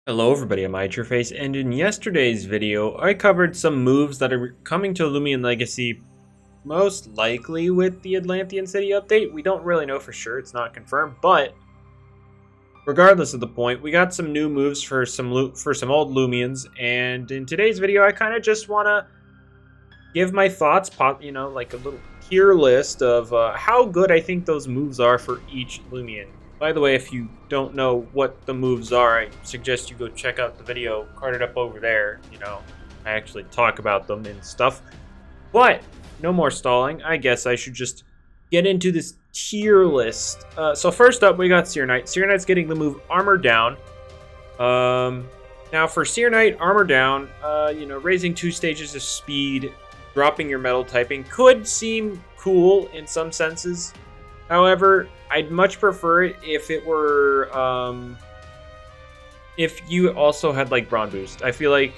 Hello everybody, I'm Face, and in yesterday's video, I covered some moves that are coming to Loomian Legacy, most likely with the Atlanthean City update. We don't really know for sure, it's not confirmed, but regardless of the point, we got some new moves for some old Loomians, and in today's video, I kind of just want to give my thoughts, like a little tier list of how good I think those moves are for each Loomian. By the way, if you don't know what the moves are, I suggest you go check out the video carded up over there. I actually talk about them and stuff. But no more stalling. I guess I should just get into this tier list. So first up, we got Seer Knight. Seer Knight's getting the move Armor Down. Now for Seer Knight, Armor Down, raising 2 stages of speed, dropping your metal typing could seem cool in some senses. However, I'd much prefer it if it were, if you also had like brawn boost. I feel like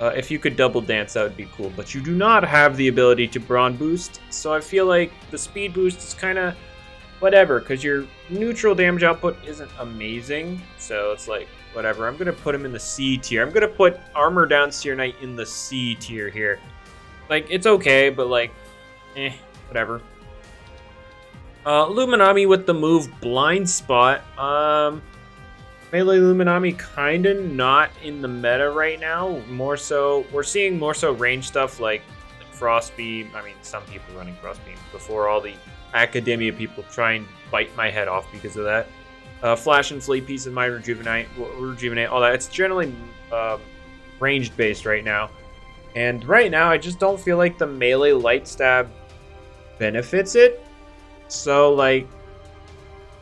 if you could double dance, that would be cool. But you do not have the ability to brawn boost, so I feel like the speed boost is kind of whatever, because your neutral damage output isn't amazing. So it's like, whatever. I'm going to put him in the C tier. I'm going to put Armor Down Seer Knight in the C tier here. Like, it's okay, but like, whatever. Luminami with the move Blind Spot. Melee Luminami kinda not in the meta right now. More so, we're seeing more so range stuff like Frost Beam. I mean, some people running Frost Beam before all the Academia people try and bite my head off because of that. Flash and Fleet Piece of my Rejuvenate, all that. It's generally ranged based right now. And right now, I just don't feel like the melee Light Stab benefits it. So, like,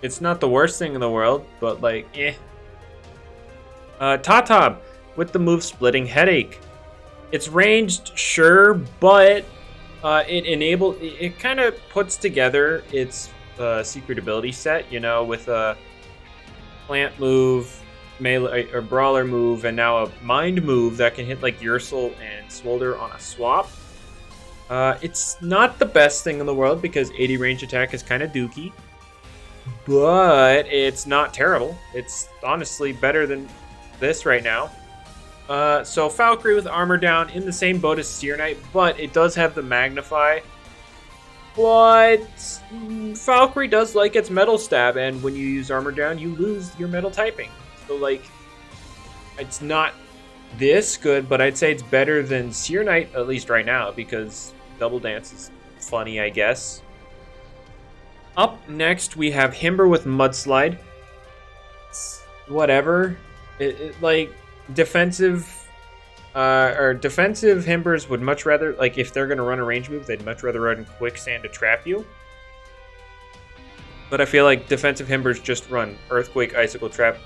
it's not the worst thing in the world, but, like, Tatab with the move Splitting Headache. It's ranged, sure, but it kind of puts together its secret ability set, with a plant move, melee or brawler move, and now a mind move that can hit, like, Ursel and Smolder on a swap. It's not the best thing in the world because 80 range attack is kind of dookie, but it's not terrible. It's honestly better than this right now. So Valkyrie with Armor Down in the same boat as Seer Knight, but it does have the Magnify. But Valkyrie does like its Metal Stab, and when you use Armor Down, you lose your Metal Typing. So, like, it's not this good, but I'd say it's better than Seer Knight, at least right now, because Double Dance is funny, I guess. Up next, we have Himber with Mudslide. Whatever. Like, defensive Himbers would much rather, like, if they're going to run a range move, they'd much rather run Quicksand to trap you. But I feel like defensive Himbers just run Earthquake, Icicle Trap,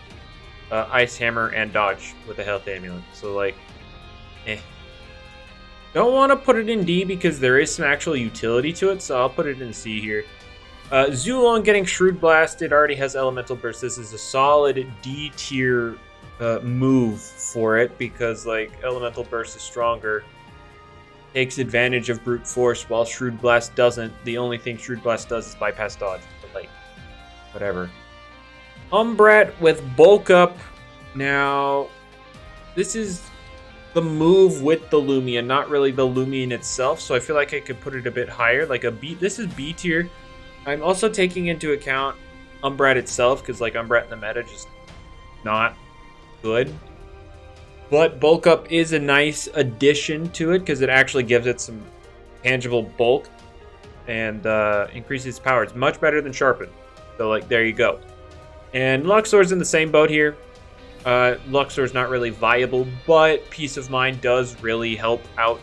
Ice Hammer, and Dodge with a Health Amulet. So, like, Don't want to put it in D because there is some actual utility to it, so I'll put it in C here. Zulon getting Shrewd Blasted already has Elemental Burst. This is a solid D tier move for it because, like, Elemental Burst is stronger. Takes advantage of Brute Force while Shrewd Blast doesn't. The only thing Shrewd Blast does is bypass dodge. But, like, whatever. Umbrat with Bulk Up. Now, this is the move with the Loomian, not really the Loomian itself, so I feel like I could put it a bit higher. Like a B. This is B tier. I'm also taking into account Umbrat itself, because, like, Umbrat in the meta just not good. But Bulk Up is a nice addition to it, because it actually gives it some tangible bulk and increases power. It's much better than Sharpen. So, like, there you go. And Luxor's in the same boat here. Luxor's not really viable, but Peace of Mind does really help out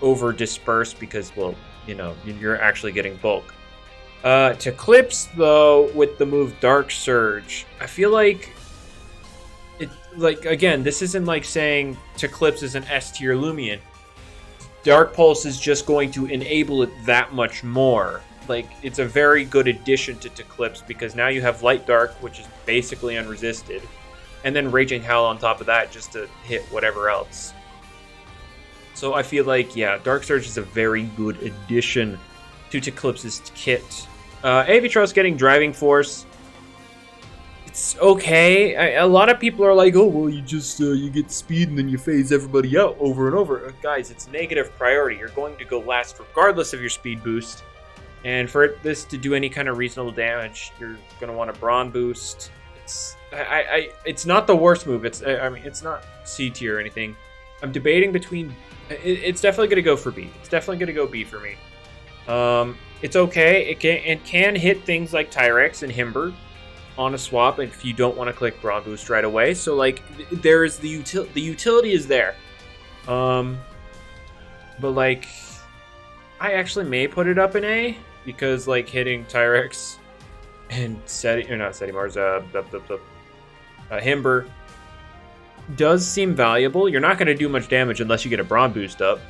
over Disperse because, well, you're actually getting bulk. To Clips, though, with the move Dark Surge, I feel like again, this isn't like saying to Clips is an S tier Loomian. Dark Pulse is just going to enable it that much more. Like, it's a very good addition to Clips because now you have Light Dark, which is basically unresisted, and then Raging Howl on top of that just to hit whatever else. So I feel like, yeah, Dark Surge is a very good addition to Clips' kit. Avitro's getting Driving Force. It's okay. A lot of people are like, oh, well, you just, you get speed and then you phase everybody out over and over. Guys, it's negative priority. You're going to go last regardless of your speed boost. And for this to do any kind of reasonable damage, you're going to want a brawn boost. It's not the worst move. It's not C tier or anything. I'm debating between, it's definitely going to go for B. It's definitely going to go B for me. It's okay. It can hit things like Tyrex and Himber on a swap if you don't want to click brawn boost right away. So like there is the utility is there. But like I actually may put it up in A because like hitting Tyrex and Himber does seem valuable. You're not going to do much damage unless you get a brawn boost up.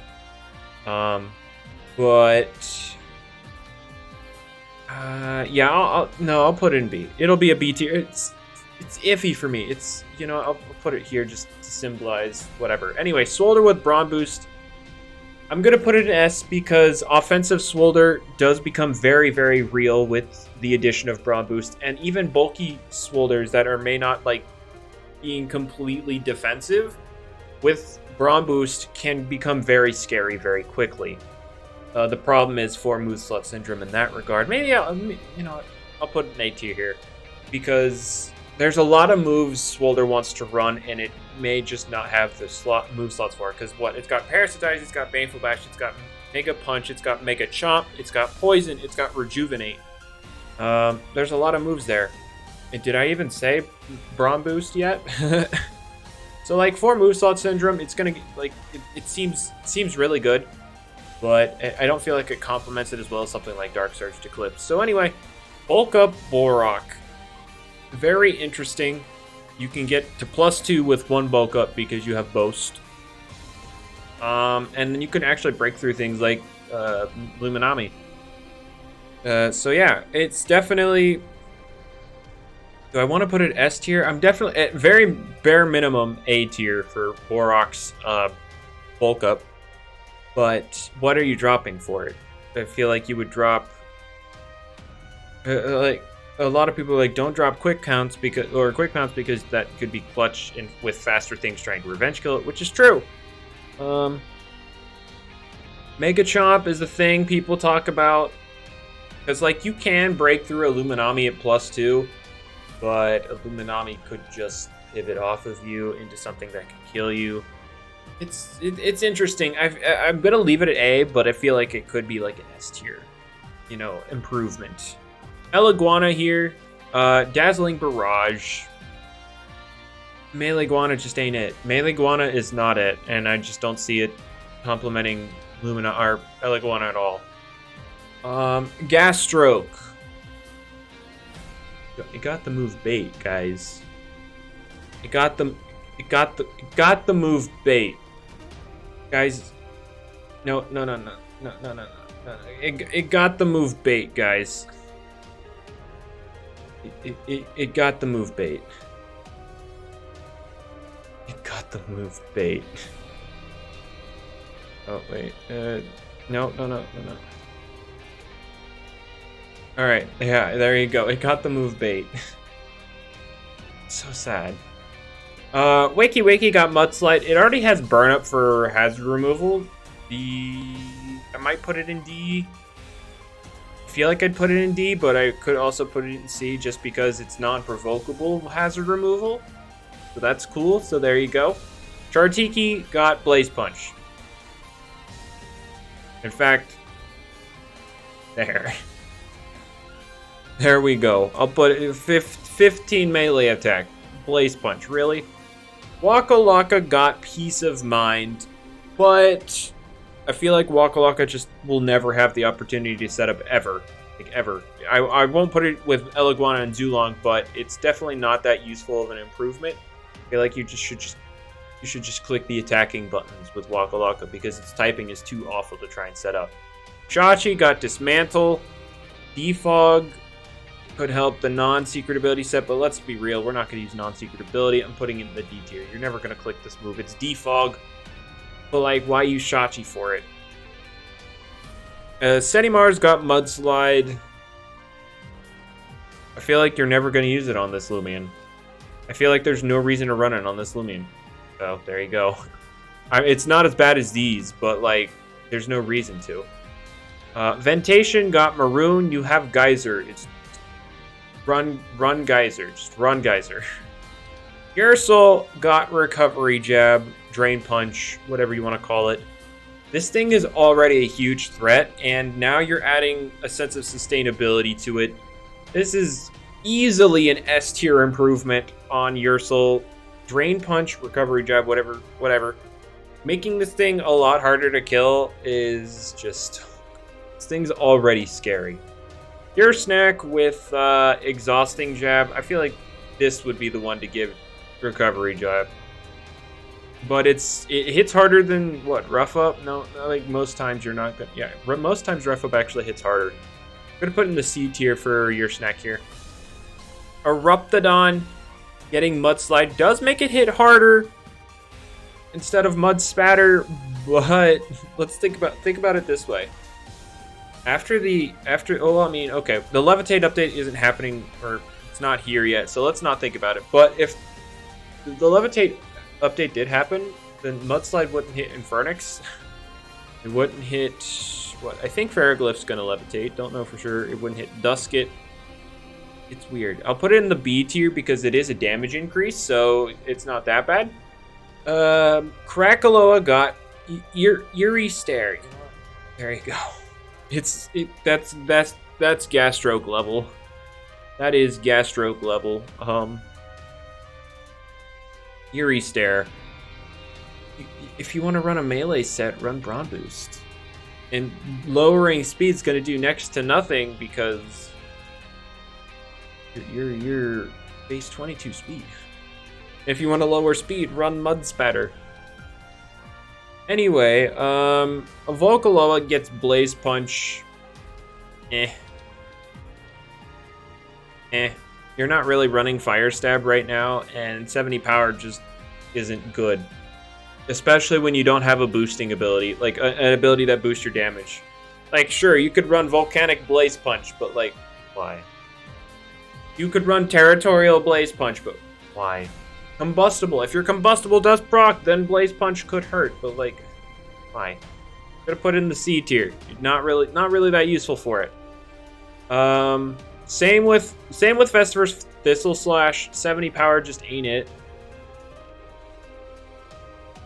Yeah, I'll put it in B. It'll be a B tier. It's iffy for me. It's, I'll put it here just to symbolize whatever. Anyway, Swolder with brawn boost. I'm going to put it in S because offensive Swolder does become very, very real with the addition of brawn boost. And even bulky Swolders that may not like being completely defensive with brawn boost can become very scary very quickly. The problem is for move slot syndrome in that regard. Maybe I'll put an A tier here because there's a lot of moves Swolder wants to run, and it may just not have the move slots for it. Because it's got Parasitize, it's got Baneful Bash, it's got Mega Punch, it's got Mega Chomp, it's got Poison, it's got Rejuvenate. There's a lot of moves there. And did I even say Brawn Boost yet? So like for move slot syndrome, it's gonna like it seems really good. But I don't feel like it complements it as well as something like Dark Surge to Eclipse. So anyway, bulk up Borok. Very interesting. You can get to +2 with one bulk up because you have Boast. And then you can actually break through things like Luminami. So yeah, it's definitely... Do I want to put it S tier? I'm definitely at very bare minimum A tier for Borok's bulk up. But what are you dropping for it? I feel like you would drop like a lot of people are like, don't drop quick pounce because that could be clutch with faster things trying to revenge kill it, which is true. Mega Chomp is the thing people talk about because like you can break through a Luminami at +2, but a Luminami could just pivot off of you into something that can kill you. It's interesting. I'm gonna leave it at A, but I feel like it could be like an S tier, improvement. Eliguana here, Dazzling Barrage. Melee-Guana just ain't it. Melee-Guana is not it, and I just don't see it complementing Lumina or Eliguana at all. Gas Stroke. It got the move bait, guys. It got the move bait. Guys, no. It got the move bait, guys. It got the move bait. It got the move bait. Oh wait, no. All right, yeah, there you go. It got the move bait. So sad. Wakey got Mudslide. It already has burn up for hazard removal. I might put it in D. I feel like I'd put it in D, but I could also put it in C just because it's non-provocable hazard removal. So that's cool. So there you go. Chartiki got Blaze Punch. In fact, there we go. I'll put it 15 melee attack. Blaze Punch, really? Waka Laka got Peace of Mind, but I feel like Waka Laka just will never have the opportunity to set up ever. Like, ever. I won't put it with Eliguana and Zulong, but it's definitely not that useful of an improvement. I feel like you should just click the attacking buttons with Waka Laka because its typing is too awful to try and set up. Shachi got Dismantle. Defog could help the non-secret ability set, but let's be real, we're not going to use non-secret ability. I'm putting it in the D tier. You're never going to click this move. It's Defog, but like, why use Shachi for it? Setimar's got Mudslide. I feel like you're never going to use it on this Loomian. I feel like there's no reason to run it on this Loomian. So, there you go. It's not as bad as these, but, like, there's no reason to. Ventation got Maroon. You have Geyser. It's run Geyser. Just run Geyser. Ursel got Recovery Jab, Drain Punch, whatever you want to call it. This thing is already a huge threat, and now you're adding a sense of sustainability to it. This is easily an S tier improvement on Ursel. Drain Punch, Recovery Jab, whatever. Making this thing a lot harder to kill is just... This thing's already scary. Your Snack with Exhausting Jab. I feel like this would be the one to give Recovery Jab. But it hits harder than, what, Rough Up? No, like most times you're not gonna... Yeah, most times Rough Up actually hits harder. I'm gonna put in the C tier for Your Snack here. Eruptodon getting Mudslide does make it hit harder instead of Mud Spatter, but let's think about it this way. Okay, the Levitate update isn't happening, or it's not here yet, so let's not think about it. But if the Levitate update did happen, then Mudslide wouldn't hit Infernix. It wouldn't hit, what, I think Ferroglyph's gonna Levitate, don't know for sure. It wouldn't hit Dusket. It's weird. I'll put it in the B tier because it is a damage increase, so it's not that bad. Krakaloa got Eerie Stare. There you go. That's Gastroke level. That is Gastroke level. Eerie Stare. If you want to run a melee set, run Brawn Boost. And lowering speed's going to do next to nothing because you're base 22 speed. If you want to lower speed, run Mud Spatter. Anyway, Volcaloa gets Blaze Punch. You're not really running Fire Stab right now, and 70 power just isn't good. Especially when you don't have a boosting ability, like an ability that boosts your damage. Like, sure, you could run Volcanic Blaze Punch, but, like, why? You could run Territorial Blaze Punch, but why? Combustible. If your Combustible does proc, then Blaze Punch could hurt, but, like, why? Gotta put it in the C tier. Not really that useful for it. Same with Festivus Thistle Slash. 70 power just ain't it.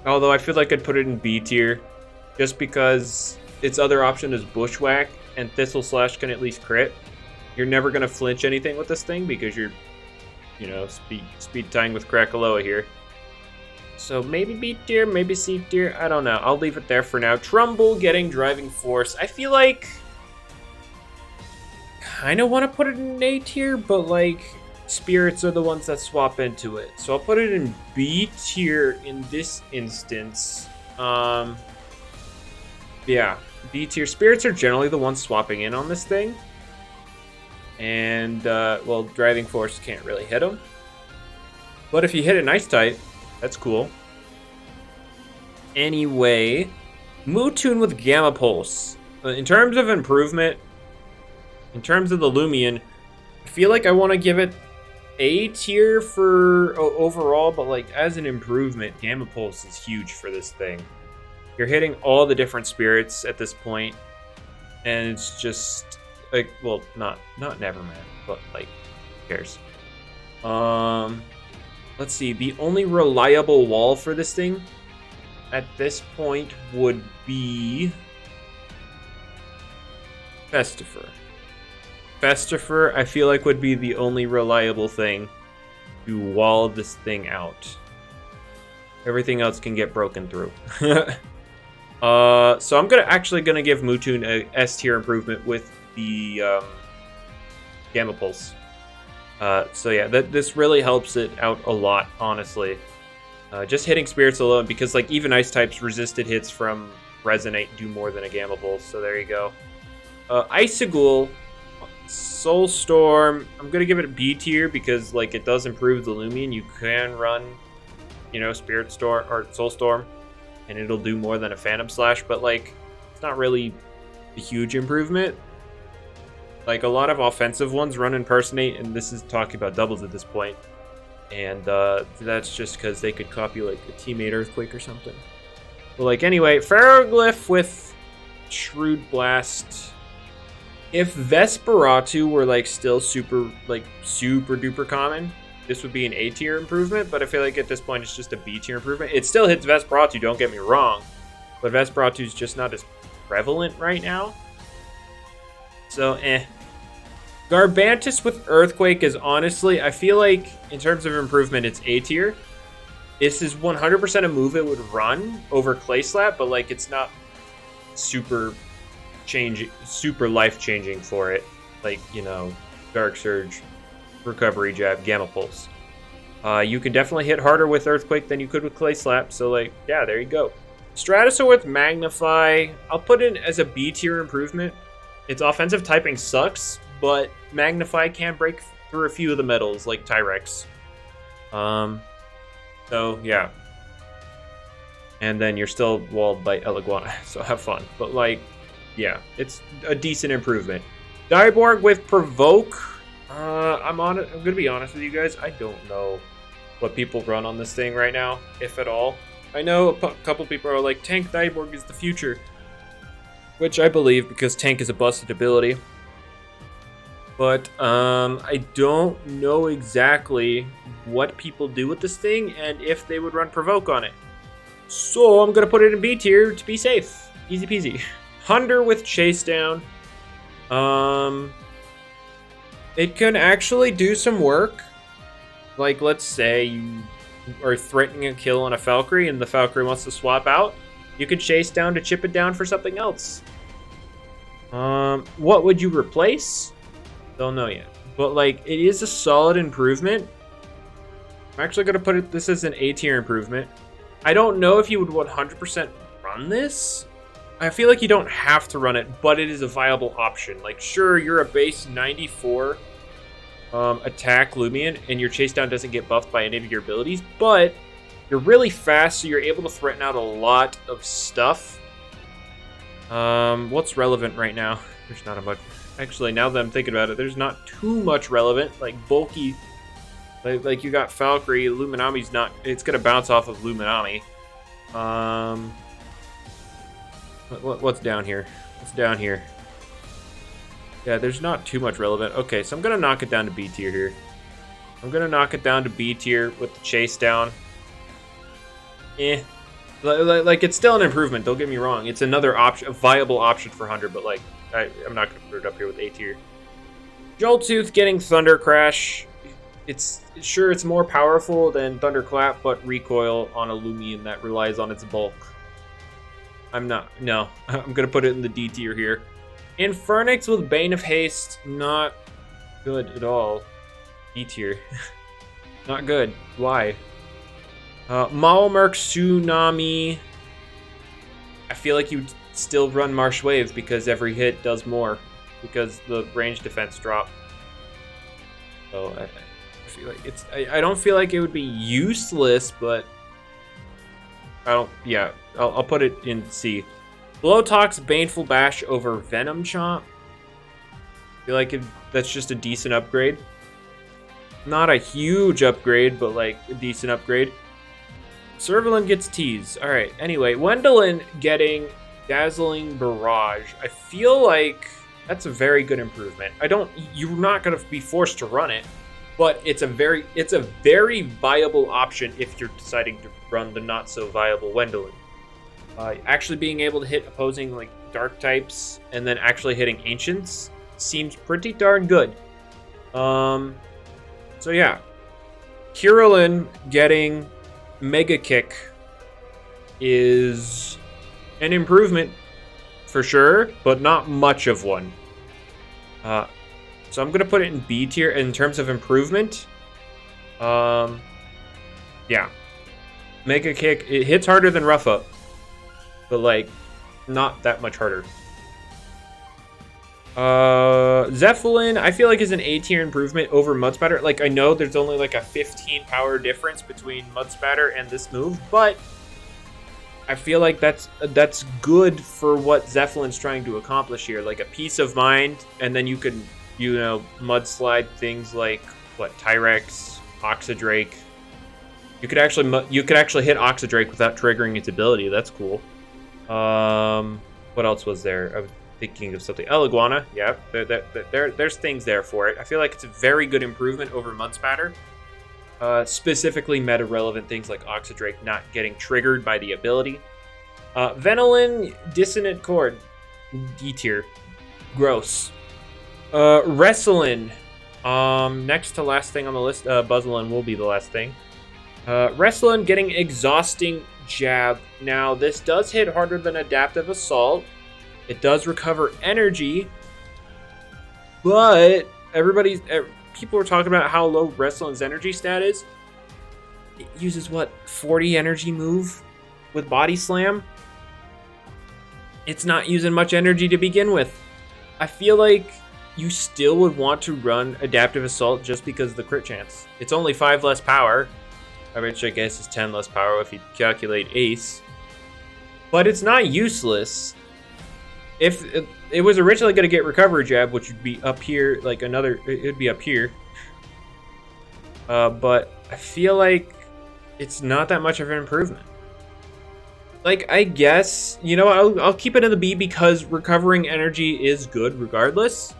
Although I feel like I'd put it in B tier, just because its other option is Bushwhack, and Thistle Slash can at least crit. You're never gonna flinch anything with this thing because you're, you know, speed tying with Krakaloa here. So maybe B tier, maybe C tier. I don't know. I'll leave it there for now. Trumbull getting Driving Force. I feel like kind of want to put it in A tier, but like spirits are the ones that swap into it. So I'll put it in B tier in this instance. Yeah, B tier. Spirits are generally the ones swapping in on this thing. And, well, Driving Force can't really hit them. But if you hit it nice type, that's cool. Anyway, Mewtwo with Gamma Pulse. In terms of improvement, in terms of the Loomian, I feel like I want to give it A tier for overall, but like as an improvement, Gamma Pulse is huge for this thing. You're hitting all the different spirits at this point, and it's just like, well, not Neverman, but like, who cares? Let's see. The only reliable wall for this thing at this point would be Festifer. Festifer, I feel like, would be the only reliable thing to wall this thing out. Everything else can get broken through. So I'm actually gonna give Mewtwo an S tier improvement with the Gamma Pulse. So yeah, this really helps it out a lot, honestly. Just hitting spirits alone, because like even ice types resisted hits from Resonate do more than a Gamma Pulse. So there you go. Icigool, Soulstorm. I'm gonna give it a B tier because like it does improve the Loomian. You can run, you know, Spirit Storm or Soulstorm, and it'll do more than a Phantom Slash. But like, it's not really a huge improvement. Like, a lot of offensive ones run Impersonate, and this is talking about doubles at this point. And that's just because they could copy, like, a teammate Earthquake or something. But, like, anyway, Ferroglyph with Shrewd Blast. If Vesperatu were, like, still super duper common, this would be an A tier improvement, but I feel like at this point it's just a B tier improvement. It still hits Vesperatu, don't get me wrong, but Vesperatu's just not as prevalent right now. So, Garbantus with Earthquake is honestly, I feel like in terms of improvement, it's A tier. This is 100% a move it would run over Clay Slap, but like it's not super life-changing for it. Like, you know, Dark Surge, Recovery Jab, Gamma Pulse. You can definitely hit harder with Earthquake than you could with Clay Slap, so like, yeah, there you go. Stratosaur with Magnify, I'll put it as a B tier improvement. Its offensive typing sucks, but Magnify can break through a few of the metals, like Tyrex. So, yeah. And then you're still walled by Eliguana, so have fun. But, like, yeah, it's a decent improvement. Diborg with Provoke. I'm going to be honest with you guys. I don't know what people run on this thing right now, if at all. I know a couple people are like, Tank Diborg is the future. Which I believe, because Tank is a busted ability. But I don't know exactly what people do with this thing and if they would run Provoke on it. So I'm going to put it in B tier to be safe. Easy peasy. Hunter with Chase Down. It can actually do some work. Like, let's say you are threatening a kill on a Valkyrie and the Valkyrie wants to swap out. You can Chase Down to chip it down for something else. What would you replace? Don't know yet. But, like, it is a solid improvement. I'm actually going to put this as an A tier improvement. I don't know if you would 100% run this. I feel like you don't have to run it, but it is a viable option. Like, sure, you're a base 94 attack Loomian, and your Chase Down doesn't get buffed by any of your abilities, but you're really fast, so you're able to threaten out a lot of stuff. What's relevant right now? There's not a much. Actually, now that I'm thinking about it, there's not too much relevant. Like, bulky. Like you got Valkyrie, Luminami's not. It's going to bounce off of Luminami. What's down here? What's down here? Yeah, there's not too much relevant. Okay, so I'm going to knock it down to B tier here. I'm going to knock it down to B tier with the Chase Down. Like, it's still an improvement, don't get me wrong. It's another option, a viable option for Hunter, but, like, I'm not going to put it up here with A tier. Joltooth getting Thunder Crash. It's more powerful than Thunderclap, but recoil on a Loomian that relies on its bulk. I'm going to put it in the D tier here. Infernix with Bane of Haste, not good at all. D tier. Not good. Why? Malmerk Tsunami. I feel like you still run Marsh Wave because every hit does more. Because the range defense drop. So I feel like it's. I don't feel like it would be useless, but I'll put it in C. Blowtox Baneful Bash over Venom Chomp. I feel like that's just a decent upgrade. Not a huge upgrade, but like a decent upgrade. Servalin gets Tease. Alright, anyway, Wendelin getting Dazzling Barrage. I feel like that's a very good improvement. You're not gonna be forced to run it, but it's a very viable option if you're deciding to run the not so viable Wendelin. Actually being able to hit opposing like dark types and then actually hitting ancients seems pretty darn good. So yeah, Kirillin getting Mega Kick is an improvement for sure, but not much of one. So I'm gonna put it in B tier in terms of improvement. Yeah, Mega Kick, it hits harder than Rough Up, but like not that much harder. Zeppelin, I feel like is an A tier improvement over Mud Spatter. Like, I know there's only like a 15 power difference between Mud Spatter and this move, but I feel like that's good for what Zephelin's trying to accomplish here, like a peace of mind, and then you can, mudslide things like what, Tyrex, Oxydrake. You could actually hit Oxydrake without triggering its ability. That's cool. What else was there? I was thinking of something. Iguana. Yeah, there's things there for it. I feel like it's a very good improvement over Mudspatter. Specifically meta-relevant things like Oxydrake not getting triggered by the ability. Venolin, Dissonant Chord, D tier. Gross. Wrestlin, next to last thing on the list, Buzzlin will be the last thing. Wrestlin getting Exhausting Jab. Now, this does hit harder than Adaptive Assault. It does recover energy, but people were talking about how low Wrestlin's energy stat is. It uses, 40 energy move with Body Slam? It's not using much energy to begin with. I feel like you still would want to run Adaptive Assault just because of the crit chance. It's only 5 less power, which I guess is 10 less power if you calculate Ace. But it's not useless. If it was originally going to get Recovery Jab, which would be up here, it would be up here. But I feel like it's not that much of an improvement. I guess, I'll keep it in the B because recovering energy is good regardless.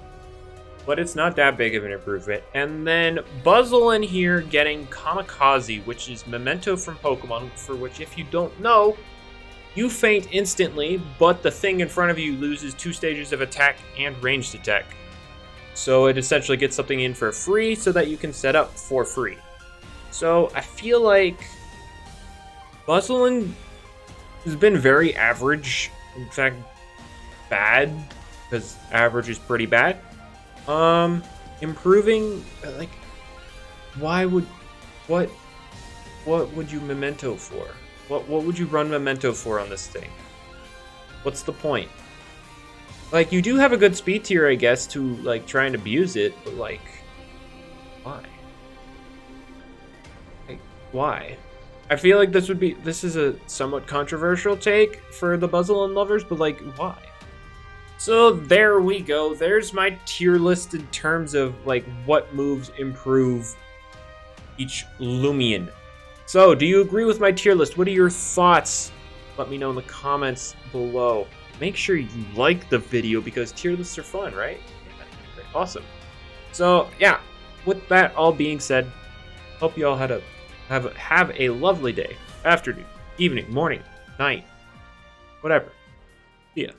But it's not that big of an improvement. And then Buzzlin here getting Kamikaze, which is Memento from Pokemon, for which, if you don't know, you faint instantly, but the thing in front of you loses 2 stages of attack and ranged attack. So it essentially gets something in for free so that you can set up for free. So I feel like Buzzlin has been very average. In fact, bad, because average is pretty bad. Improving, what would you Memento for? What would you run Memento for on this thing? What's the point? You do have a good speed tier, I guess, to, try and abuse it, but, why? Why? I feel like this is a somewhat controversial take for the Buzzlin lovers, but, why? So, there we go. There's my tier list in terms of, what moves improve each Loomian. So, do you agree with my tier list? What are your thoughts? Let me know in the comments below. Make sure you like the video because tier lists are fun, right? Yeah, awesome. So, yeah, with that all being said, hope you all have a lovely day, afternoon, evening, morning, night, whatever. See ya.